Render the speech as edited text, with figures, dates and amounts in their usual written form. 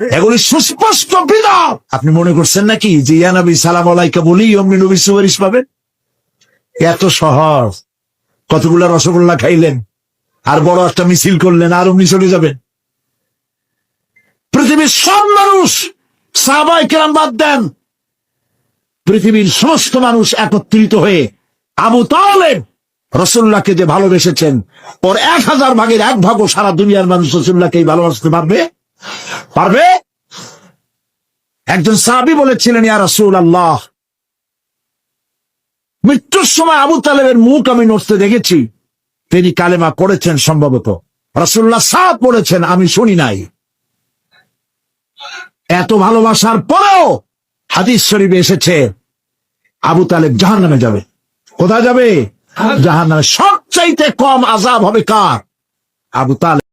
এগুলি সুস্পষ্ট বিধান। আপনি মনে করছেন নাকি যে ইয়া নবী সালাম আলাইকা বলি অমনি নবী সুপারিশ পাবেন? এত সহজ। কতগুলা রসগোল্লা খাইলেন আর বড় একটা মিছিল করলেন আর অমনি চলে যাবেন? পৃথিবীর সব মানুষ, সাহাবায়ে কেরাম বাদ দেন, পৃথিবীর সমস্ত মানুষ একত্রিত হয়ে আবু তালেব রাসূলুল্লাহকে যে ভালোবেসেছেন, ওর 1000 ভাগের 1 ভাগও সারা দুনিয়ার মানুষ রাসূলুল্লাহকে ভালোবাসতে পারবে? পারবে? একজন সাহাবী বলেছিলেন, ইয়া রাসূলুল্লাহ, মৃত্যুর সময় আবু তালেবের মুখ আমি নড়তে দেখেছি, তিনি কালেমা পড়েছেন সম্ভবত। রাসূলুল্লাহ সাদ পড়েছেন, আমি শুনি নাই। এত ভালোবাসার পরেও হাদিস শরীফে এসেছে আবু তালেব জাহান্নামে যাবে। কোথায় যাবে? জাহান্নামে। সবচাইতে কম আযাব হবে কার? আবু তালেব।